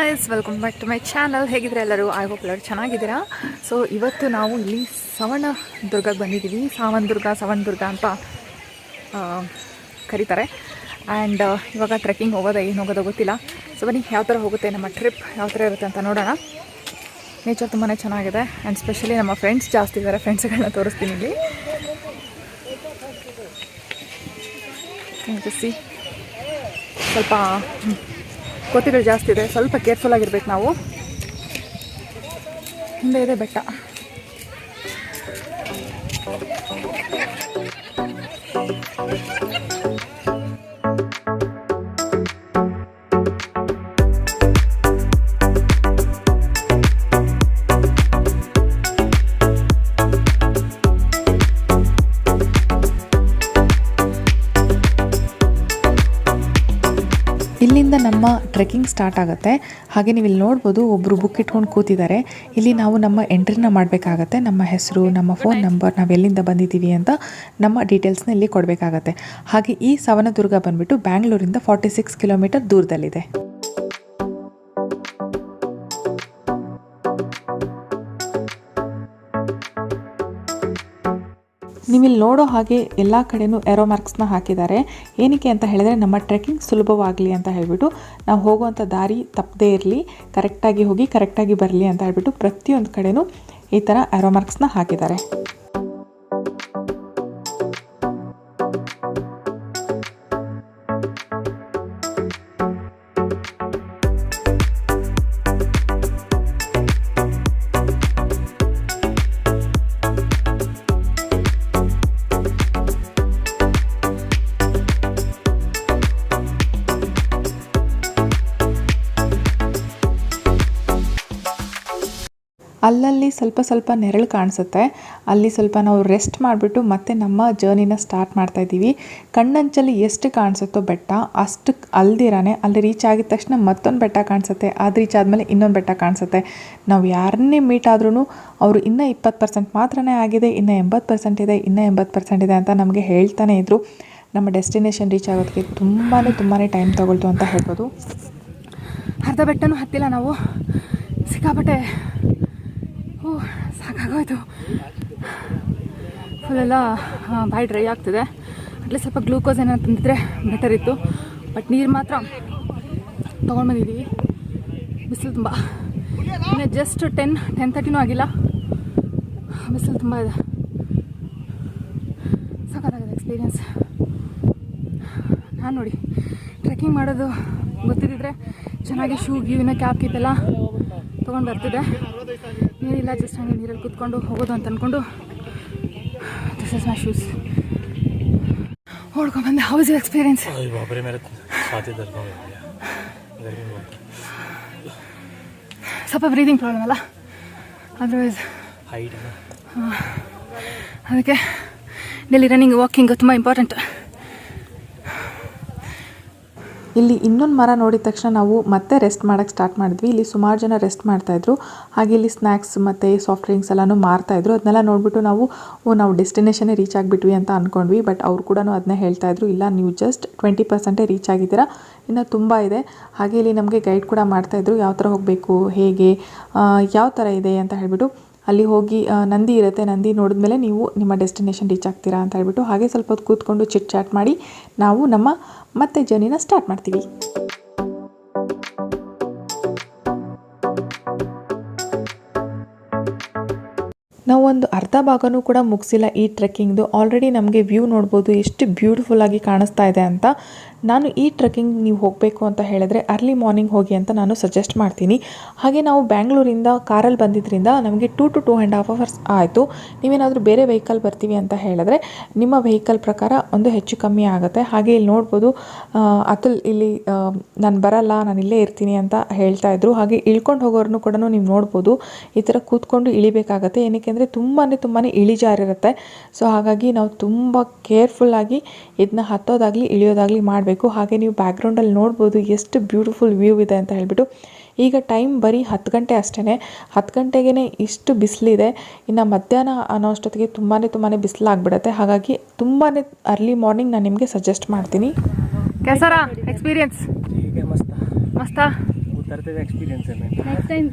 Guys, welcome back to my channel. ಹೇಗಿದ್ರೆ ಎಲ್ಲರೂ? I hope ಎಲ್ಲರೂ ಚೆನ್ನಾಗಿದ್ದೀರಾ. ಸೊ ಇವತ್ತು ನಾವು ಇಲ್ಲಿ ಸವಣದುರ್ಗಕ್ಕೆ ಬಂದಿದ್ದೀವಿ. ಸಾವಂದುರ್ಗ ಅಂತ ಕರೀತಾರೆ. ಆ್ಯಂಡ್ ಇವಾಗ ಟ್ರೆಕ್ಕಿಂಗ್ ಹೋಗೋದಾ ಏನು ಹೋಗೋದೋ ಗೊತ್ತಿಲ್ಲ. ಸೊ ಬನ್ನಿ, ಯಾವ ಥರ ಹೋಗುತ್ತೆ ನಮ್ಮ ಟ್ರಿಪ್, ಯಾವ ಥರ ಇರುತ್ತೆ ಅಂತ ನೋಡೋಣ. ನೇಚರ್ ತುಂಬಾ ಚೆನ್ನಾಗಿದೆ. ಆ್ಯಂಡ್ ಸ್ಪೆಷಲಿ ನಮ್ಮ ಫ್ರೆಂಡ್ಸ್ ಜಾಸ್ತಿ ಇದ್ದಾರೆ. ಫ್ರೆಂಡ್ಸ್ಗಳನ್ನ ತೋರಿಸ್ತೀನಿ ಇಲ್ಲಿ. ಸ್ವಲ್ಪ ಕೋತಿಗಳು ಜಾಸ್ತಿ ಇದೆ, ಸ್ವಲ್ಪ ಕೇರ್ಫುಲ್ ಆಗಿರ್ಬೇಕು ನಾವು. ಹಿಂದೆ ಇದೆ ಬೆಟ್ಟ. ಇಲ್ಲಿಂದ ನಮ್ಮ ಟ್ರೆಕ್ಕಿಂಗ್ ಸ್ಟಾರ್ಟ್ ಆಗುತ್ತೆ. ಹಾಗೆ ನೀವು ಇಲ್ಲಿ ನೋಡ್ಬೋದು, ಒಬ್ಬರು ಬುಕ್ ಇಟ್ಕೊಂಡು ಕೂತಿದ್ದಾರೆ. ಇಲ್ಲಿ ನಾವು ನಮ್ಮ ಎಂಟ್ರಿನ ಮಾಡಬೇಕಾಗತ್ತೆ. ನಮ್ಮ ಹೆಸರು, ನಮ್ಮ ಫೋನ್ ನಂಬರ್, ನಾವು ಎಲ್ಲಿಂದ ಬಂದಿದ್ದೀವಿ ಅಂತ ನಮ್ಮ ಡೀಟೇಲ್ಸ್ನ ಇಲ್ಲಿ ಕೊಡಬೇಕಾಗತ್ತೆ. ಹಾಗೆ ಈ ಸವಣದುರ್ಗ ಬಂದುಬಿಟ್ಟು ಬ್ಯಾಂಗ್ಳೂರಿಂದ 46 ಕಿಲೋಮೀಟರ್ ದೂರದಲ್ಲಿದೆ. ನೀವಿಲ್ಲಿ ನೋಡೋ ಹಾಗೆ ಎಲ್ಲ ಕಡೆಯೂ ಏರೋ ಮಾರ್ಕ್ಸ್ನ ಹಾಕಿದ್ದಾರೆ. ಏನಕ್ಕೆ ಅಂತ ಹೇಳಿದ್ರೆ, ನಮ್ಮ ಟ್ರೆಕ್ಕಿಂಗ್ ಸುಲಭವಾಗಲಿ ಅಂತ ಹೇಳಿಬಿಟ್ಟು, ನಾವು ಹೋಗುವಂಥ ದಾರಿ ತಪ್ಪದೇ ಇರಲಿ, ಕರೆಕ್ಟಾಗಿ ಹೋಗಿ ಕರೆಕ್ಟಾಗಿ ಬರಲಿ ಅಂತ ಹೇಳಿಬಿಟ್ಟು ಪ್ರತಿಯೊಂದು ಕಡೆಯೂ ಈ ಥರ ಏರೋ ಮಾರ್ಕ್ಸ್ನ ಹಾಕಿದ್ದಾರೆ. ಅಲ್ಲಲ್ಲಿ ಸ್ವಲ್ಪ ನೆರಳು ಕಾಣಿಸುತ್ತೆ. ಅಲ್ಲಿ ಸ್ವಲ್ಪ ನಾವು ರೆಸ್ಟ್ ಮಾಡಿಬಿಟ್ಟು ಮತ್ತೆ ನಮ್ಮ ಜರ್ನಿನ ಸ್ಟಾರ್ಟ್ ಮಾಡ್ತಾಯಿದ್ದೀವಿ. ಕಣ್ಣಂಚಲ್ಲಿ ಎಷ್ಟು ಕಾಣಿಸುತ್ತೋ ಬೆಟ್ಟ, ಅಷ್ಟು ಅಲ್ದಿರಾನೆ ಅಲ್ಲಿ ರೀಚ್ ಆಗಿದ ತಕ್ಷಣ ಮತ್ತೊಂದು ಬೆಟ್ಟ ಕಾಣಿಸುತ್ತೆ. ಅದು ರೀಚ್ ಆದಮೇಲೆ ಇನ್ನೊಂದು ಬೆಟ್ಟ ಕಾಣಿಸುತ್ತೆ. ನಾವು ಯಾರನ್ನೇ ಮೀಟ್ ಆದ್ರೂ ಅವರು ಇನ್ನೂ 20% ಮಾತ್ರನೇ ಆಗಿದೆ, ಇನ್ನೂ 80% ಇದೆ, ಇನ್ನೂ 80% ಇದೆ ಅಂತ ನಮಗೆ ಹೇಳ್ತಾನೆ ಇದ್ದರು. ನಮ್ಮ ಡೆಸ್ಟಿನೇಷನ್ ರೀಚ್ ಆಗೋದಕ್ಕೆ ತುಂಬಾ ಟೈಮ್ ತೊಗೊಳ್ತು ಅಂತ ಹೇಳ್ಬೋದು. ಅರ್ಧ ಬೆಟ್ಟನೂ ಹತ್ತಿಲ್ಲ ನಾವು, ಸಿಕ್ಕಾಪಟ್ಟೆ ಸಾಕಾಗೋಯ್ತು. ಫುಲ್ಲೆಲ್ಲ ಬಾಯಿ ಡ್ರೈ ಆಗ್ತಿದೆ. ಅಟ್ಲೀಸ್ಟ್ ಸ್ವಲ್ಪ ಗ್ಲೂಕೋಸ್ ಏನಾದ್ರು ತಂದಿದ್ರೆ ಬೆಟರ್ ಇತ್ತು. ಬಟ್ ನೀರು ಮಾತ್ರ ತೊಗೊಂಡು ಬಂದಿದ್ದೀವಿ. ಬಿಸಿಲು ತುಂಬ, ಇನ್ನು ಜಸ್ಟ್ 10:30 ಆಗಿಲ್ಲ. ಬಿಸಿಲು ತುಂಬ ಇದೆ. ಸಾಕಾಗಿದೆ ಎಕ್ಸ್ಪೀರಿಯನ್ಸ್. ನಾನು ನೋಡಿ, ಟ್ರೆಕ್ಕಿಂಗ್ ಮಾಡೋದು ಗೊತ್ತಿದ್ದಿದ್ರೆ ಚೆನ್ನಾಗಿ ಶೂ ಗೀವಿನ ಕ್ಯಾಪ್ ಕೀಪೆಲ್ಲ ತೊಗೊಂಡು ಬರ್ತಿದ್ದೆ. ನೀರಿಲ್ಲ, ಜಸ್ಟ್ ಹಂಗೆ ನೀರಲ್ಲಿ ಕೂತ್ಕೊಂಡು ಹೋಗೋದು ಅಂತ ಅಂದ್ಕೊಂಡು ದಿಸ್ ಇಸ್ ಮೈ ಶೂಸ್ ಹೊಡ್ಕೊಂಡ್ಬಂದೆ. How's experience? ಸ್ವಲ್ಪ ಬ್ರೀದಿಂಗ್ ಪ್ರಾಬ್ಲಮ್ ಅಲ್ಲ, ಅದರ್ವೈಸ್ ಅದಕ್ಕೆ ಡೈಲಿ ರನ್ನಿಂಗ್, ವಾಕಿಂಗ್ ತುಂಬ ಇಂಪಾರ್ಟೆಂಟ್. ಇಲ್ಲಿ ಇನ್ನೊಂದು ಮರ ನೋಡಿದ ತಕ್ಷಣ ನಾವು ಮತ್ತೆ ರೆಸ್ಟ್ ಮಾಡೋಕ್ಕೆ ಸ್ಟಾರ್ಟ್ ಮಾಡಿದ್ವಿ. ಇಲ್ಲಿ ಸುಮಾರು ಜನ ರೆಸ್ಟ್ ಮಾಡ್ತಾಯಿದ್ರು. ಹಾಗೆ ಇಲ್ಲಿ ಸ್ನ್ಯಾಕ್ಸ್ ಮತ್ತು ಸಾಫ್ಟ್ ಡ್ರಿಂಕ್ಸ್ ಎಲ್ಲನೂ ಮಾರ್ತಾಯಿದ್ರು. ಅದನ್ನೆಲ್ಲ ನೋಡಿಬಿಟ್ಟು ನಾವು ಡೆಸ್ಟಿನೇಷನ್ನೇ ರೀಚ್ ಆಗಿಬಿಟ್ವಿ ಅಂತ ಅಂದ್ಕೊಂಡ್ವಿ. ಬಟ್ ಅವ್ರು ಕೂಡ ಅದನ್ನೇ ಹೇಳ್ತಾಯಿದ್ರು, ಇಲ್ಲ ನೀವು ಜಸ್ಟ್ 20% ರೀಚ್ ಆಗಿದ್ದೀರಾ, ಇನ್ನು ತುಂಬ ಇದೆ. ಹಾಗೆ ಇಲ್ಲಿ ನಮಗೆ ಗೈಡ್ ಕೂಡ ಮಾಡ್ತಾಯಿದ್ರು, ಯಾವ ಥರ ಹೋಗಬೇಕು, ಹೇಗೆ, ಯಾವ ಥರ ಇದೆ ಅಂತ ಹೇಳಿಬಿಟ್ಟು. ಅಲ್ಲಿ ಹೋಗಿ ನಂದಿ ಇರುತ್ತೆ, ನಂದಿ ನೋಡಿದ್ಮೇಲೆ ನೀವು ನಿಮ್ಮ ಡೆಸ್ಟಿನೇಷನ್ ರೀಚ್ ಆಗ್ತೀರಾ ಅಂತ ಹೇಳ್ಬಿಟ್ಟು, ಹಾಗೆ ಸ್ವಲ್ಪ ಹೊತ್ತು ಕೂತ್ಕೊಂಡು ಚಿಟ್ ಚಾಟ್ ಮಾಡಿ ನಾವು ನಮ್ಮ ಮತ್ತೆ ಜರ್ನಿನ ಸ್ಟಾರ್ಟ್ ಮಾಡ್ತೀವಿ. ನಾವು ಒಂದು ಅರ್ಧ ಭಾಗನೂ ಕೂಡ ಮುಗಿಸಿಲ್ಲ ಈ ಟ್ರೆಕ್ಕಿಂಗ್ದು. ಆಲ್ರೆಡಿ ನಮಗೆ ವ್ಯೂ ನೋಡ್ಬೋದು ಎಷ್ಟು ಬ್ಯೂಟಿಫುಲ್ಲಾಗಿ ಕಾಣಿಸ್ತಾ ಇದೆ ಅಂತ. ನಾನು ಈ ಟ್ರೆಕ್ಕಿಂಗ್ ನೀವು ಹೋಗಬೇಕು ಅಂತ ಹೇಳಿದ್ರೆ ಅರ್ಲಿ ಮಾರ್ನಿಂಗ್ ಹೋಗಿ ಅಂತ ನಾನು ಸಜೆಸ್ಟ್ ಮಾಡ್ತೀನಿ. ಹಾಗೆ ನಾವು ಬ್ಯಾಂಗ್ಳೂರಿಂದ ಕಾರಲ್ಲಿ ಬಂದಿದ್ದರಿಂದ ನಮಗೆ 2 to 2.5 hours ಆಯಿತು. ನೀವೇನಾದರೂ ಬೇರೆ ವೆಹಿಕಲ್ ಬರ್ತೀವಿ ಅಂತ ಹೇಳಿದ್ರೆ ನಿಮ್ಮ ವೆಹಿಕಲ್ ಪ್ರಕಾರ ಒಂದು ಹೆಚ್ಚು ಕಮ್ಮಿ ಆಗುತ್ತೆ. ಹಾಗೆ ಇಲ್ಲಿ ನೋಡ್ಬೋದು, ಅತುಲ್ ಇಲ್ಲಿ ನಾನು ಬರಲ್ಲ, ನಾನು ಇಲ್ಲೇ ಇರ್ತೀನಿ ಅಂತ ಹೇಳ್ತಾ ಇದ್ರು. ಹಾಗೆ ಇಳ್ಕೊಂಡು ಹೋಗೋರನ್ನು ಕೂಡ ನೀವು ನೋಡ್ಬೋದು, ಈ ಥರ ಕೂತ್ಕೊಂಡು ಇಳಿಬೇಕಾಗತ್ತೆ. ಏನಕ್ಕೆ ಅಂದರೆ ತುಂಬಾ ಇಳಿಜಾರಿರುತ್ತೆ. ಸೊ ಹಾಗಾಗಿ ನಾವು ತುಂಬ ಕೇರ್ಫುಲ್ಲಾಗಿ ಇದನ್ನ ಹತ್ತೋದಾಗಲಿ ಇಳಿಯೋದಾಗಲಿ ಮಾಡಬೇಕು. ಹಾಗೆ ನೀವು ಬ್ಯಾಕ್ಗ್ರೌಂಡಲ್ಲಿ ನೋಡ್ಬೋದು ಎಷ್ಟು ಬ್ಯೂಟಿಫುಲ್ ವ್ಯೂ ಇದೆ ಅಂತ ಹೇಳ್ಬಿಟ್ಟು. ಈಗ ಟೈಮ್ ಬರೀ 10 ಗಂಟೆ ಅಷ್ಟೇ. 10 ಗಂಟೆಗೇ ಇಷ್ಟು ಬಿಸಿಲಿದೆ. ಇನ್ನು ಮಧ್ಯಾಹ್ನ ಅನ್ನೋ ಅಷ್ಟೊತ್ತಿಗೆ ತುಂಬಾ ಬಿಸಿಲಾಗ್ಬಿಡುತ್ತೆ. ಹಾಗಾಗಿ ತುಂಬಾ ಅರ್ಲಿ ಮಾರ್ನಿಂಗ್ ನಾನು ನಿಮಗೆ ಸಜೆಸ್ಟ್ ಮಾಡ್ತೀನಿ. कैसा रहा एक्सपीरियंस? ठीक है, मस्त मस्त उतरते हुए एक्सपीरियंस है मैं।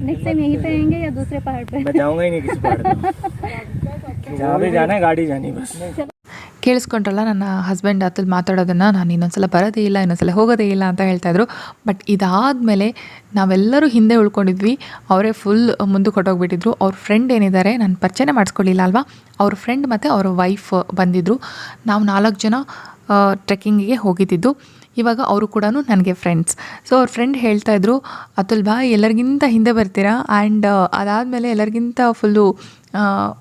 नेक्स्ट टाइम यहीं पे आएंगे या दूसरे पहाड़ पे? मैं जाऊंगा ही नहीं किसी पहाड़ पे, जहाँ भी जाना है गाड़ी जानी बस। ಕೇಳಿಸ್ಕೊಂಡ್ರಲ್ಲ ನನ್ನ ಹಸ್ಬೆಂಡ್ ಅತಲ್ಲಿ ಮಾತಾಡೋದನ್ನು. ನಾನು ಇನ್ನೊಂದ್ಸಲ ಬರೋದೇ ಇಲ್ಲ, ಇನ್ನೊಂದ್ಸಲ ಹೋಗೋದೇ ಇಲ್ಲ ಅಂತ ಹೇಳ್ತಾಯಿದ್ರು. ಬಟ್ ಇದಾದಮೇಲೆ ನಾವೆಲ್ಲರೂ ಹಿಂದೆ ಉಳ್ಕೊಂಡಿದ್ವಿ, ಅವರೇ ಫುಲ್ ಮುಂದಕ್ಕೆ ಹೊಟ್ಟೋಗ್ಬಿಟ್ಟಿದ್ರು. ಅವ್ರ ಫ್ರೆಂಡ್ ಏನಿದ್ದಾರೆ, ನಾನು ಪರಿಚಯನೇ ಮಾಡಿಸ್ಕೊಳ್ಳಿಲ್ಲ ಅಲ್ವಾ, ಅವ್ರ ಫ್ರೆಂಡ್ ಮತ್ತು ಅವ್ರ ವೈಫ್ ಬಂದಿದ್ದರು. ನಾವು 4 ಜನ ಟ್ರೆಕ್ಕಿಂಗಿಗೆ ಹೋಗಿದ್ದಿದ್ದು. ಇವಾಗ ಅವರು ಕೂಡ ನನಗೆ ಫ್ರೆಂಡ್ಸ್. ಸೊ ಅವ್ರ ಫ್ರೆಂಡ್ ಹೇಳ್ತಾಯಿದ್ರು, ಅತುಲ್ ಬಾಯ್ ಎಲ್ಲರಿಗಿಂತ ಹಿಂದೆ ಬರ್ತೀರಾ ಆ್ಯಂಡ್ ಅದಾದಮೇಲೆ ಎಲ್ಲರಿಗಿಂತ ಫುಲ್ಲು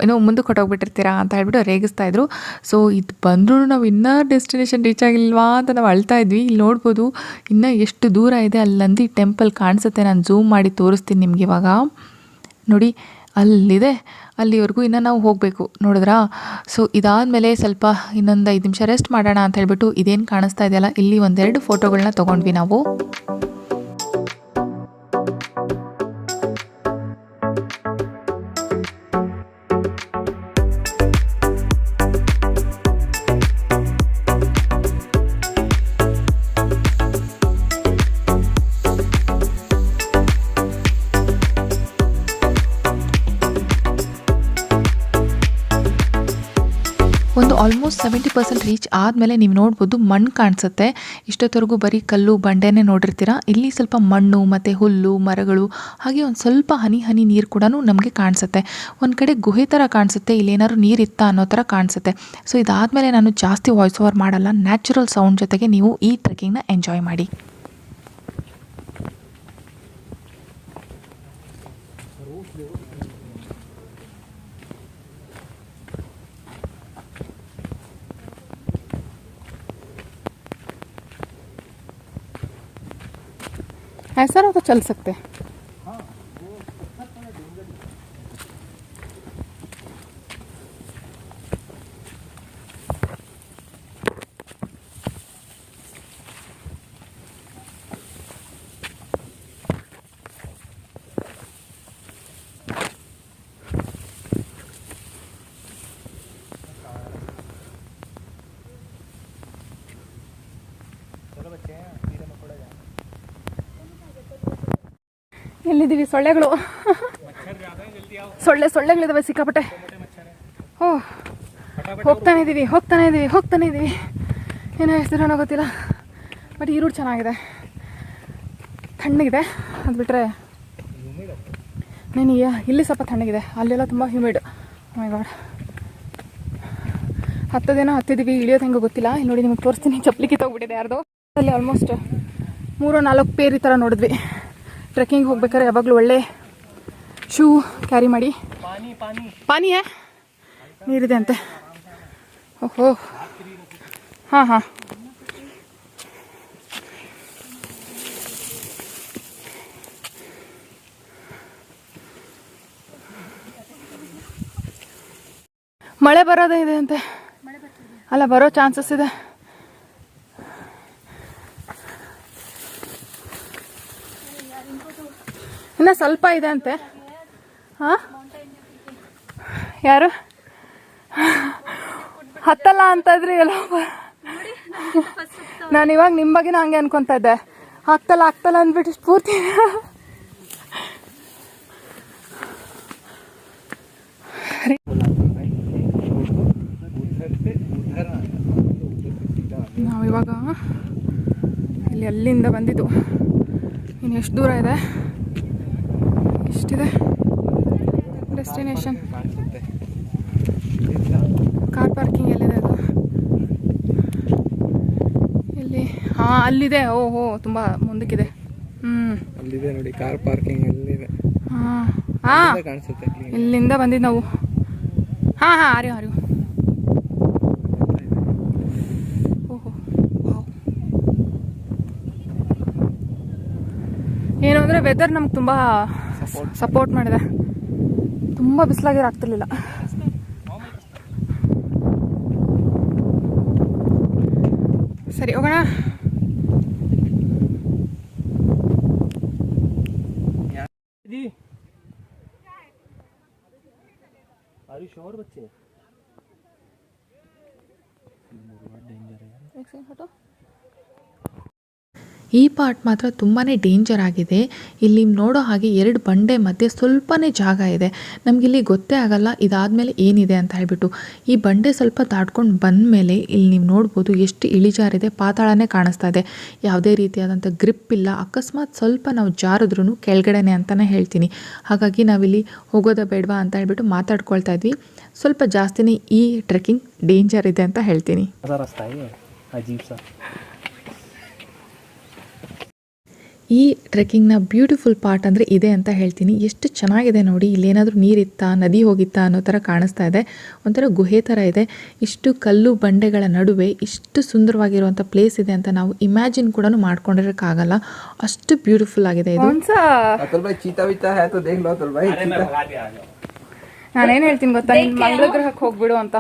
ಏನೋ ಮುಂದಕ್ಕೆ ಹೊಟ್ಟೋಗ್ಬಿಟ್ಟಿರ್ತೀರಾ ಅಂತ ಹೇಳ್ಬಿಟ್ಟು ರೇಗಿಸ್ತಾಯಿದ್ರು. ಸೊ ಇದು ಬಂದರೂ ನಾವು ಇನ್ನೂ ಡೆಸ್ಟಿನೇಷನ್ ರೀಚ್ ಆಗಿಲ್ವಾ ಅಂತ ನಾವು ಅಳ್ತಾ ಇದ್ವಿ. ಇಲ್ಲಿ ನೋಡ್ಬೋದು ಇನ್ನೂ ಎಷ್ಟು ದೂರ ಇದೆ. ಅಲ್ಲಿ ನಂದಿ ಟೆಂಪಲ್ ಕಾಣಿಸುತ್ತೆ, ನಾನು ಝೂಮ್ ಮಾಡಿ ತೋರಿಸ್ತೀನಿ ನಿಮ್ಗೆ. ಇವಾಗ ನೋಡಿ ಅಲ್ಲಿದೆ, ಅಲ್ಲಿವರೆಗೂ ಇನ್ನು ನಾವು ಹೋಗಬೇಕು, ನೋಡಿದ್ರಾ. ಸೊ ಇದಾದಮೇಲೆ ಸ್ವಲ್ಪ ಇನ್ನೊಂದು 5 ನಿಮಿಷ ರೆಸ್ಟ್ ಮಾಡೋಣ ಅಂತ ಹೇಳ್ಬಿಟ್ಟು ಇದೇನು ಕಾಣಿಸ್ತಾ ಇದೆಯಲ್ಲ, ಇಲ್ಲಿ 1-2 ಫೋಟೋಗಳನ್ನ ತೊಗೊಂಡ್ವಿ ನಾವು. ಒಂದು ಆಲ್ಮೋಸ್ಟ್ 70% ರೀಚ್ ಆದಮೇಲೆ ನೀವು ನೋಡ್ಬೋದು ಮಣ್ಣು ಕಾಣಿಸುತ್ತೆ. ಇಷ್ಟೊತ್ತವರೆಗೂ ಬರೀ ಕಲ್ಲು ಬಂಡೆನೇ ನೋಡಿರ್ತೀರ. ಇಲ್ಲಿ ಸ್ವಲ್ಪ ಮಣ್ಣು ಮತ್ತು ಹುಲ್ಲು, ಮರಗಳು, ಹಾಗೆ ಒಂದು ಸ್ವಲ್ಪ ಹನಿ ನೀರು ಕೂಡ ನಮಗೆ ಕಾಣಿಸುತ್ತೆ. ಒಂದು ಕಡೆ ಗುಹೆ ಥರ ಕಾಣಿಸುತ್ತೆ, ಇಲ್ಲೇನಾದ್ರು ನೀರಿತ್ತಾ ಅನ್ನೋ ಥರ ಕಾಣಿಸುತ್ತೆ. ಸೊ ಇದಾದಮೇಲೆ ನಾನು ಜಾಸ್ತಿ ವಾಯ್ಸ್ ಓವರ್ ಮಾಡಲ್ಲ, ನ್ಯಾಚುರಲ್ ಸೌಂಡ್ ಜೊತೆಗೆ ನೀವು ಈ ಟ್ರೆಕ್ಕಿಂಗ್ನ ಎಂಜಾಯ್ ಮಾಡಿ. ऐसा रहो तो चल सकते हैं. ಎಲ್ಲಿದ್ದೀವಿ? ಸೊಳ್ಳೆಗಳು, ಸೊಳ್ಳೆಗಳಿದಾವೆ ಸಿಕ್ಕಾಪಟ್ಟೆ. ಓಹ್, ಹೋಗ್ತಾನೆ ಇದ್ದೀವಿ. ಏನೋ ಎಷ್ಟು ದೂರ ಗೊತ್ತಿಲ್ಲ. ಬಟ್ ಈ ರೂಟ್ ಚೆನ್ನಾಗಿದೆ, ತಣ್ಣಗಿದೆ. ಅದು ಬಿಟ್ಟರೆ ನನಗೆ ಇಲ್ಲಿ ಸ್ವಲ್ಪ ತಣ್ಣಗಿದೆ, ಅಲ್ಲೆಲ್ಲ ತುಂಬ ಹ್ಯೂಮಿಡ್. ಮೈ ಗಾಡ್, ಹತ್ತಿದ್ದೀವಿ, ಇಳಿಯೋದು ಹೆಂಗೆ ಗೊತ್ತಿಲ್ಲ. ಇಲ್ಲಿ ನೋಡಿ ನಿಮಗೆ ತೋರಿಸ್ತೀನಿ, ಚಪ್ಪಲಿ ಕಿತ್ತೋಗ್ಬಿಟ್ಟಿದೆ ಯಾರ್ದು. ಅಲ್ಲಿ ಆಲ್ಮೋಸ್ಟ್ 3-4 ಪೇರ್ ಈ ಥರ ನೋಡಿದ್ವಿ. ಟ್ರೆಕ್ಕಿಂಗ್ ಹೋಗ್ಬೇಕಾದ್ರೆ ಯಾವಾಗಲೂ ಒಳ್ಳೆ ಶೂ ಕ್ಯಾರಿ ಮಾಡಿ. ಪಾನಿ ನೀರಿದೆ ಅಂತೆ. ಓಹೋ, ಹಾಂ. ಮಳೆ ಬರೋದೇ ಇದೆ ಅಂತೆ, ಅಲ್ಲ ಬರೋ ಚಾನ್ಸಸ್ ಇದೆ. ಇನ್ನು ಸ್ವಲ್ಪ ಇದೆ ಅಂತೆ. ಹಾಂ, ಯಾರು ಹತ್ತಲ್ಲ ಅಂತ ಇದ್ರಿ ಎಲ್ಲ. ನಾನು ಇವಾಗ ನಿಮ್ಮ ಬಗ್ಗೆನ ಹಂಗೆ ಅನ್ಕೊತಾ ಇದ್ದೆ, ಆಗ್ತಲ್ಲ ಅಂದ್ಬಿಟ್ಟು ಪೂರ್ತಿ. ನಾವಿವಾಗ ಇಲ್ಲಿ ಅಲ್ಲಿಂದ ಬಂದಿದ್ದು. ಇನ್ನು ಎಷ್ಟು ದೂರ ಇದೆ? ಎಷ್ಟಿದೆ ಡೆಸ್ಟಿನೇಷನ್? ಕಾರ್ ಪಾರ್ಕಿಂಗ್ ಎಲ್ಲಿದೆ ಅದು? ಇಲ್ಲಿ, ಹಾಂ ಅಲ್ಲಿದೆ. ಓಹೋ, ತುಂಬ ಮುಂದಕ್ಕಿದೆ. ಅಲ್ಲಿದೆ ನೋಡಿ ಕಾರ್ ಪಾರ್ಕಿಂಗ್ ಅಲ್ಲಿದೆ. ಹಾಂ ಕಾಣಿಸುತ್ತೆ. ಇಲ್ಲಿಂದ ಬಂದಿದ್ದು ನಾವು. ಹಾಂ ಆರ್ಯು. ಓಹೋ, ಏನು ಅಂದರೆ ವೆದರ್ ನಮ್ಗೆ ತುಂಬ ಸಪೋರ್ಟ್ ಮಾಡಿದೆ. ತುಂಬ ಬಿಸಿಲಾಗಿರೋ ಆಗ್ತಿರ್ಲಿಲ್ಲ. ಸರಿ ಹೋಗೋಣ. ಈ ಪಾರ್ಟ್ ಮಾತ್ರ ತುಂಬಾ ಡೇಂಜರ್ ಆಗಿದೆ. ಇಲ್ಲಿ ನೋಡೋ ಹಾಗೆ 2 ಬಂಡೆ ಮಧ್ಯೆ ಸ್ವಲ್ಪನೇ ಜಾಗ ಇದೆ. ನಮಗಿಲ್ಲಿ ಗೊತ್ತೇ ಆಗಲ್ಲ ಇದಾದಮೇಲೆ ಏನಿದೆ ಅಂತ ಹೇಳ್ಬಿಟ್ಟು. ಈ ಬಂಡೆ ಸ್ವಲ್ಪ ದಾಟ್ಕೊಂಡು ಬಂದ ಮೇಲೆ ಇಲ್ಲಿ ನೀವು ನೋಡ್ಬೋದು ಎಷ್ಟು ಇಳಿಜಾರಿದೆ, ಪಾತಾಳನೇ ಕಾಣಿಸ್ತಾ ಇದೆ. ಯಾವುದೇ ರೀತಿಯಾದಂಥ ಗ್ರಿಪ್ ಇಲ್ಲ. ಅಕಸ್ಮಾತ್ ಸ್ವಲ್ಪ ನಾವು ಜಾರಿದ್ರೂ ಕೆಳಗಡೆನೆ ಅಂತಲೇ ಹೇಳ್ತೀನಿ. ಹಾಗಾಗಿ ನಾವಿಲ್ಲಿ ಹೋಗೋದ ಬೇಡವಾ ಅಂತ ಹೇಳ್ಬಿಟ್ಟು ಮಾತಾಡ್ಕೊಳ್ತಾ ಇದ್ವಿ. ಸ್ವಲ್ಪ ಜಾಸ್ತಿನೇ ಈ ಟ್ರೆಕ್ಕಿಂಗ್ ಡೇಂಜರ್ ಇದೆ ಅಂತ ಹೇಳ್ತೀನಿ. ಈ ಟ್ರೆಕ್ಕಿಂಗ್ನ ಬ್ಯೂಟಿಫುಲ್ ಪಾರ್ಟ್ ಅಂದರೆ ಇದೆ ಅಂತ ಹೇಳ್ತೀನಿ. ಎಷ್ಟು ಚೆನ್ನಾಗಿದೆ ನೋಡಿ. ಇಲ್ಲೇನಾದರೂ ನೀರಿತ್ತಾ, ನದಿ ಹೋಗಿತ್ತಾ ಅನ್ನೋ ಥರ ಕಾಣಿಸ್ತಾ ಇದೆ. ಒಂಥರ ಗುಹೆ ಥರ ಇದೆ. ಇಷ್ಟು ಕಲ್ಲು ಬಂಡೆಗಳ ನಡುವೆ ಇಷ್ಟು ಸುಂದರವಾಗಿರುವಂಥ ಪ್ಲೇಸ್ ಇದೆ ಅಂತ ನಾವು ಇಮ್ಯಾಜಿನ್ ಕೂಡ ಮಾಡ್ಕೊಂಡಿರೋಕ್ಕಾಗಲ್ಲ. ಅಷ್ಟು ಬ್ಯೂಟಿಫುಲ್ ಆಗಿದೆ ಇದು. ನಾನೇನು ಹೇಳ್ತೀನಿ ಗೊತ್ತಾ, ನೀನು ಮಂಗಳ ಗ್ರಹಕ್ಕೆ ಹೋಗ್ಬಿಡು ಅಂತ.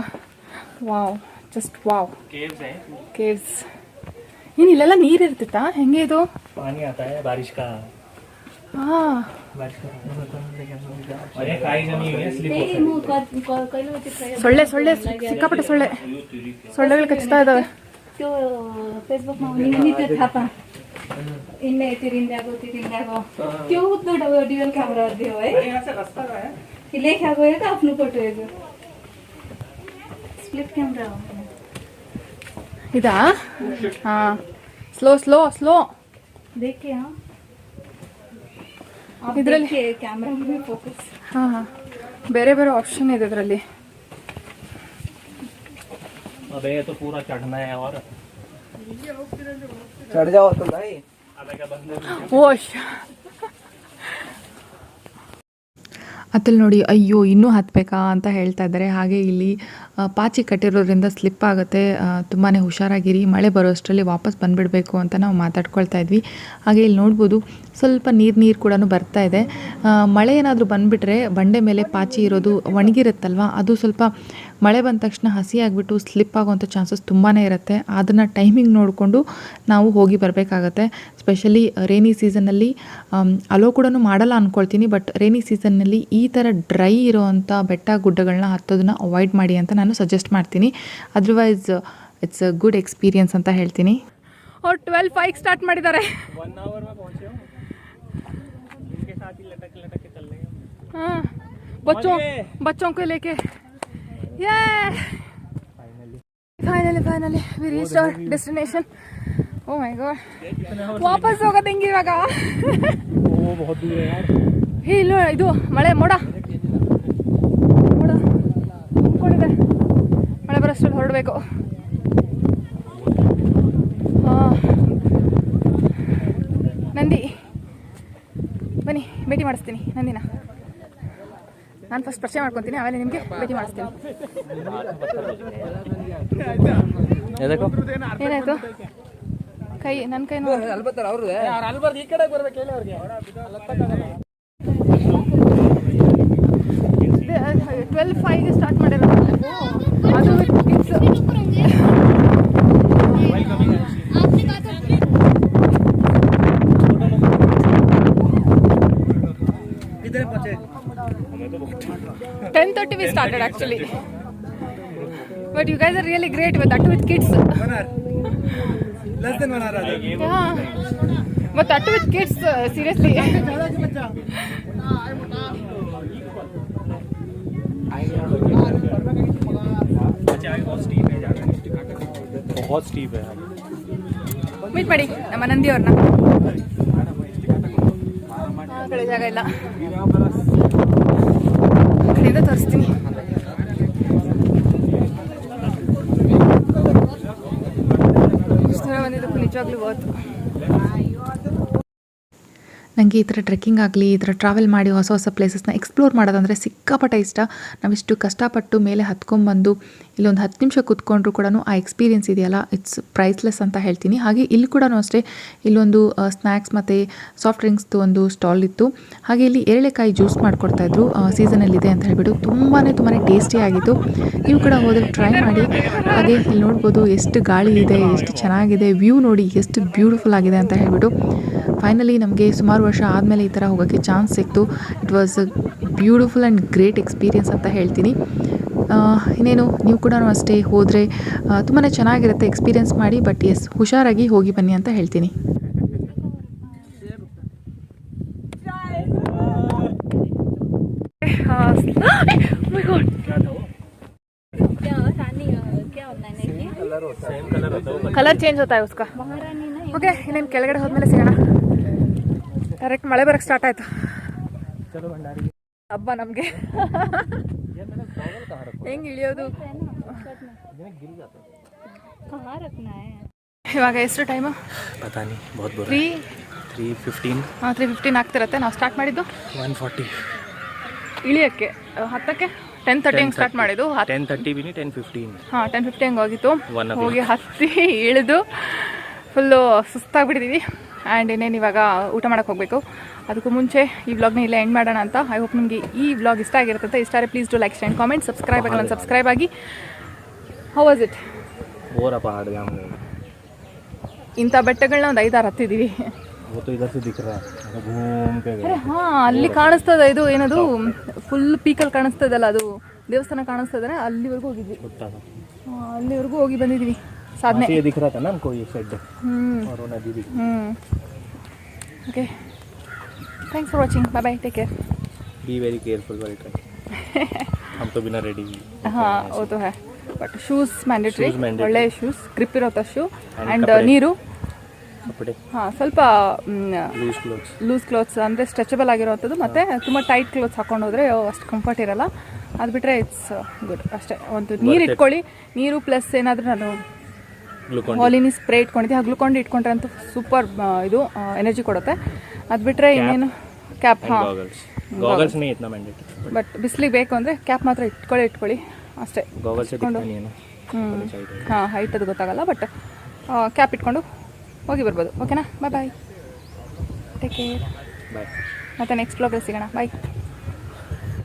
Wow, just wow. ಕೇವ್ಸ್ ಏನು ಇಲ್ಲೆಲ್ಲ ನೀರು ಇರ್ತಿತ್ತಾ? ಹೆಂಗೆ ಇದು? पानी आता है बारिश का। ಹಾಂ, और ये काई जमी हुई है, स्लिप ಸೊಳ್ಳೆ ಸೊಳ್ಳೆ ಸಿಕ್ಕಾಪಟ್ಟೆ ಸೊಳ್ಳೆಗಳು ಕಚ್ತಾ ಇದ್ದಾವೆ. ಫೇಸ್ಬುಕ್ ನಿಂತಿತ್ತು ಹಾಪ ಇನ್ನೇ ತಿರಿಂದಾಗೋ क्यों उतना डबल कैमरा दे हुए इले क्या होएगा अपने फोटो है स्प्लिट कैमरा ಇದಾ? ಹಾಂ, ಸ್ಲೋ ಸ್ಲೋ ಸ್ಲೋ. देखिए हाँ ಇದರಲ್ಲಿ कैमरा में फोकस. ಹಾಂ ಹಾಂ, ಬೇರೆ ಬೇರೆ ಆಪ್ಷನ್ ಇದೆ ಇದರಲ್ಲಿ. अब ये तो पूरा चढ़ना है और चढ़ जाओ तो भाई। ಓಶ್, ಅತ್ತಲ್ಲಿ ನೋಡಿ, ಅಯ್ಯೋ ಇನ್ನೂ ಹತ್ತಬೇಕಾ ಅಂತ ಹೇಳ್ತಾ ಇದ್ದಾರೆ. ಹಾಗೆ ಇಲ್ಲಿ ಪಾಚಿ ಕಟ್ಟಿರೋದ್ರಿಂದ ಸ್ಲಿಪ್ ಆಗುತ್ತೆ, ತುಂಬಾ ಹುಷಾರಾಗಿರಿ, ಮಳೆ ಬರೋಷ್ಟರಲ್ಲಿ ವಾಪಸ್ ಬಂದುಬಿಡಬೇಕು ಅಂತ ನಾವು ಮಾತಾಡ್ಕೊಳ್ತಾ ಇದ್ವಿ. ಹಾಗೆ ಇಲ್ಲಿ ನೋಡ್ಬೋದು ಸ್ವಲ್ಪ ನೀರು ಕೂಡ ಬರ್ತಾ ಇದೆ. ಮಳೆ ಏನಾದರೂ ಬಂದುಬಿಟ್ರೆ ಬಂಡೆ ಮೇಲೆ ಪಾಚಿ ಇರೋದು ಒಣಗಿರುತ್ತಲ್ವ, ಅದು ಸ್ವಲ್ಪ ಮಳೆ ಬಂದ ತಕ್ಷಣ ಹಸಿ ಆಗಿಬಿಟ್ಟು ಸ್ಲಿಪ್ ಆಗೋವಂಥ ಚಾನ್ಸಸ್ ತುಂಬಾ ಇರುತ್ತೆ. ಅದನ್ನು ಟೈಮಿಂಗ್ ನೋಡಿಕೊಂಡು ನಾವು ಹೋಗಿ ಬರಬೇಕಾಗತ್ತೆ. ಸ್ಪೆಷಲಿ ರೇನಿ ಸೀಸನ್ನಲ್ಲಿ ಅಲೋ ಕೂಡ ಮಾಡಲ್ಲ ಅಂದ್ಕೊಳ್ತೀನಿ. ಬಟ್ ರೇನಿ ಸೀಸನ್ನಲ್ಲಿ ಈ ಥರ ಡ್ರೈ ಇರೋವಂಥ ಬೆಟ್ಟ ಗುಡ್ಡಗಳನ್ನ ಹತ್ತೋದನ್ನ ಅವಾಯ್ಡ್ ಮಾಡಿ ಅಂತ ನಾನು ಸಜೆಸ್ಟ್ ಮಾಡ್ತೀನಿ. Otherwise it's a good experience ಅಂತ ಹೇಳ್ತೀನಿ. ಅವ್ರು 12:05 ಸ್ಟಾರ್ಟ್ ಮಾಡಿದ್ದಾರೆ. 1 आवर में पहुंचे हो, इनके साथ ही लटक के चल रहे हैं। हाँ, बच्चों को लेके ये finally we reached our destination. Oh my God, ವಾಪಸ್ ಹೋಗೋದು ಹೆಂಗೆ ಇವಾಗ? वो बहुत दूर है यार। ಹೇ ಇಲ್ಲ, ಇದು ಮಳೆ ಮೋಡ ತುಂಬಿಕೊಂಡಿದೆ. ಮಳೆ ಬರೋಷ್ಟರಲ್ಲಿ ಹೊರಡಬೇಕು. ಹಾಂ, ನಂದಿ ಬನ್ನಿ, ಭೇಟಿ ಮಾಡಿಸ್ತೀನಿ ನಂದಿನ. ನಾನು ಫಸ್ಟ್ ಪರಿಚಯ ಮಾಡ್ಕೊತೀನಿ, ಆಮೇಲೆ ನಿಮಗೆ ಭೇಟಿ ಮಾಡಿಸ್ತೀನಿ. ಏನಾಯ್ತು? ಕೈ, ನನ್ನ ಕೈ ನೋಡಿ. 12:05 ಸ್ಟಾರ್ಟ್ ಮಾಡಿರೋದು ಅದು ಕಿಡ್ಸ್. किधर पहुंचे? 10:30 we started actually, but you guys are really great with that, with kids. 1 hour, less than 1 hour. Yeah, but that with kids, seriously. बहुत स्टीप है। ಮೀಟ್ ಮಾಡಿ ನಮ್ಮ ನಂದಿಯವ್ರನ್ನ. ಆ ಕಡೆ ಜಾಗ ಇಲ್ಲ, ಆ ಕಡೆಯಿಂದ ತೋರಿಸ್ತೀನಿ. ಇಷ್ಟು ದೂರ ಬಂದಿದ್ದಕ್ಕೂ ನಿಜವಾಗ್ಲೂ ಹೋಯ್ತು. ನನಗೆ ಈ ಥರ ಟ್ರೆಕ್ಕಿಂಗ್ ಆಗಲಿ, ಈ ಥರ ಟ್ರಾವೆಲ್ ಮಾಡಿ ಹೊಸ ಹೊಸ ಪ್ಲೇಸಸ್ನ ಎಕ್ಸ್ಪ್ಲೋರ್ ಮಾಡೋದಂದರೆ ಸಿಕ್ಕಾಪಟ್ಟೆ ಇಷ್ಟ. ನಾವಿಷ್ಟು ಕಷ್ಟಪಟ್ಟು ಮೇಲೆ ಹತ್ಕೊಂಡ್ಬಂದು ಇಲ್ಲೊಂದು 10 ನಿಮಿಷ ಕೂತ್ಕೊಂಡ್ರು ಕೂಡ ಆ ಎಕ್ಸ್ಪೀರಿಯೆನ್ಸ್ ಇದೆಯಲ್ಲ, ಇಟ್ಸ್ ಪ್ರೈಸ್ಲೆಸ್ ಅಂತ ಹೇಳ್ತೀನಿ. ಹಾಗೆ ಇಲ್ಲಿ ಕೂಡ ಅಷ್ಟೇ, ಇಲ್ಲೊಂದು ಸ್ನ್ಯಾಕ್ಸ್ ಮತ್ತು ಸಾಫ್ಟ್ ಡ್ರಿಂಕ್ಸ್ದು ಒಂದು ಸ್ಟಾಲ್ ಇತ್ತು. ಹಾಗೆ ಇಲ್ಲಿ ಏರಳೆಕಾಯಿ ಜ್ಯೂಸ್ ಮಾಡಿಕೊಡ್ತಾಯಿದ್ರು, ಸೀಸನಲ್ಲಿದೆ ಅಂತ ಹೇಳ್ಬಿಟ್ಟು ತುಂಬಾ ಟೇಸ್ಟಿಯಾಗಿತ್ತು. ನೀವು ಕೂಡ ಹೋದರೆ ಟ್ರೈ ಮಾಡಿ. ಹಾಗೆ ಇಲ್ಲಿ ನೋಡ್ಬೋದು ಎಷ್ಟು ಗಾಳಿ ಇದೆ, ಎಷ್ಟು ಚೆನ್ನಾಗಿದೆ, ವ್ಯೂ ನೋಡಿ ಎಷ್ಟು ಬ್ಯೂಟಿಫುಲ್ ಆಗಿದೆ ಅಂತ ಹೇಳ್ಬಿಟ್ಟು. ಫೈನಲಿ ನಮಗೆ ಸುಮಾರು ವರ್ಷ ಆದಮೇಲೆ ಈ ಥರ ಹೋಗೋಕ್ಕೆ ಚಾನ್ಸ್ ಸಿಕ್ತು. It was a beautiful and great experience ಅಂತ ಹೇಳ್ತೀನಿ. ಇನ್ನೇನು ನೀವು ಕೂಡ ಅಷ್ಟೇ ಹೋದರೆ ತುಂಬಾ ಚೆನ್ನಾಗಿರುತ್ತೆ, ಎಕ್ಸ್ಪೀರಿಯನ್ಸ್ ಮಾಡಿ. ಬಟ್ ಎಸ್, ಹುಷಾರಾಗಿ ಹೋಗಿ ಬನ್ನಿ ಅಂತ ಹೇಳ್ತೀನಿ. कलर होता है। सेम कलर होता है वो। ಕಲರ್ ಚೇಂಜ್ ಹೋತಾ है उसका. ಓಕೆ ಇನ್ನೇನು ಕೆಳಗಡೆ ಹೋದ್ಮೇಲೆ ಸಿಗೋಣ. ಡೈರೆಕ್ಟ್ ಮಳೆ ಬರೋಕ್ಕೆ ಸ್ಟಾರ್ಟ್ ಆಯಿತು. चलो भंडारी ಹಬ್ಬ ನಮಗೆ. यार मैंने टॉवल कहाँ रखा ಹೆಂಗೆ ಇಳಿಯೋದು? है गिर जाता है। कहाँ रखना है? ಇವಾಗ ಎಷ್ಟು ಟೈಮು? पता नहीं बहुत बुरा 3:15. 3:15 ಹಾಂ 3:15 ಆಗ್ತಿರತ್ತೆ. ನಾವು ಸ್ಟಾರ್ಟ್ ಮಾಡಿದ್ದು 1:40 ಇಳಿಯೋಕ್ಕೆ. ಹತ್ತಕ್ಕೆ 10:30 ಹಂಗೆ ಸ್ಟಾರ್ಟ್ ಮಾಡಿದ್ದು. 10:30 भी नहीं 10:15 ಹಾಂ 10:50 ಹಂಗೆ ಹೋಗಿತ್ತು. 1 o'clock. ಹೋಗಿ ಹತ್ತಿ ಇಳಿದು ಫುಲ್ಲು ಸುಸ್ತಾಗ್ಬಿಟ್ಟಿದ್ದೀವಿ. ಆ್ಯಂಡ್ ಇನ್ನೇನು ಇವಾಗ ಊಟ ಮಾಡೋಕ್ಕೆ ಹೋಗಬೇಕು. ಅದಕ್ಕೂ ಮುಂಚೆ ಈ ವ್ಲಾಗ್ನ ಇಲ್ಲೇ ಎಂಡ್ ಮಾಡೋಣ ಅಂತ. ಐ ಹೋಪ್ ನಿಮಗೆ ಈ ವ್ಲಾಗ್ ಇಷ್ಟ ಆಗಿರುತ್ತೆ. ಇಷ್ಟ ಆದರೆ please do like share comment subscribe ಆಗಿ ಒಂದು ಸಬ್ಸ್ಕ್ರೈಬ್ ಆಗಿ. How was it? और पहाड़ जाम गए ಇಂಥ ಬೆಟ್ಟಗಳನ್ನ ಒಂದು 5-6 ಹತ್ತಿದ್ದೀವಿ. वो तो इधर से दिख रहा है घूम के ಅರೆ गए ಹಾಂ ಅಲ್ಲಿ ಕಾಣಿಸ್ತದೆ. ಇದು ಏನದು ಫುಲ್ ಪೀಕಲ್ಲಿ ಕಾಣಿಸ್ತದಲ್ಲ, ಅದು ದೇವಸ್ಥಾನ ಕಾಣಿಸ್ತದೆ. ಅಲ್ಲಿವರೆಗೂ ಹೋಗಿದ್ವಿ. कुत्ता था ಅಲ್ಲಿವರೆಗೂ ಹೋಗಿ ಬಂದಿದ್ದೀವಿ. ಸಾಧನೆ. ये दिख रहा था ना हमको ये शेड और वो नदी दिख okay thanks for watching. Bye bye, take care. Be very careful वाली ट्रेक हम तो बिना रेडी ಹಾಂ वो तो है but shoes mandatory. Shoes mandatory. ಒಳ್ಳೆ ಶೂಸ್, ಗ್ರಿಪ್ ಇರೋಂಥ ಶೂ. And ಆ್ಯಂಡ್ ಕಪಡೆ. ನೀರು कपड़े ಹಾಂ ಸ್ವಲ್ಪ लूज क्लोथ्स ಲೂಸ್ ಕ್ಲೋತ್ಸ್ ಅಂದರೆ ಸ್ಟ್ರೆಚಬಲ್ ಆಗಿರೋವಂಥದ್ದು. ಮತ್ತು ತುಂಬ ಟೈಟ್ ಕ್ಲೋತ್ಸ್ ಹಾಕೊಂಡು ಹೋದರೆ ಅಷ್ಟು ಕಂಫರ್ಟ್ ಇರಲ್ಲ. ಅದು ಬಿಟ್ಟರೆ ಇಟ್ಸ್ ಗುಡ್ ಅಷ್ಟೇ. ಒಂದು ನೀರು ಇಟ್ಕೊಳ್ಳಿ. ನೀರು ಪ್ಲಸ್ ಏನಾದರೂ ನಾನು ग्लूकोन ಹಾಲಿನಿ ಸ್ಪ್ರೇ ಇಟ್ಕೊಂಡಿದ್ದೆ. ಆ ಗ್ಲುಕಾಂಡಿ ಇಟ್ಕೊಂಡ್ರೆ ಅಂತೂ ಸೂಪರ್ ಇದು ಎನರ್ಜಿ ಕೊಡುತ್ತೆ. ಅದು ಬಿಟ್ಟರೆ ಇನ್ನೇನು ಕ್ಯಾಪ್. ಹಾಂ गॉगल्स नहीं इतना मैंडेटरी ಬಟ್ ಬಿಸಿಲಿಗೆ ಬೇಕು ಅಂದರೆ ಕ್ಯಾಪ್ ಮಾತ್ರ ಇಟ್ಕೊಳ್ಳಿ ಅಷ್ಟೇ. गॉगल्स से दिखता नहीं है ना ಹಾಂ ಹೈಟ್ ಅದು ಗೊತ್ತಾಗಲ್ಲ. ಬಟ್ ಕ್ಯಾಪ್ ಇಟ್ಕೊಂಡು ಹೋಗಿ ಬರ್ಬೋದು. ಓಕೆನಾ? ಬಾಯ್ ಬಾಯ್, ಟೇಕ್ ಕೇರ್. बाय ಮತ್ತೆ ನೆಕ್ಸ್ಟ್ ಬ್ಲಾಗಲ್ಲಿ ಸಿಗೋಣ. ಬಾಯ್.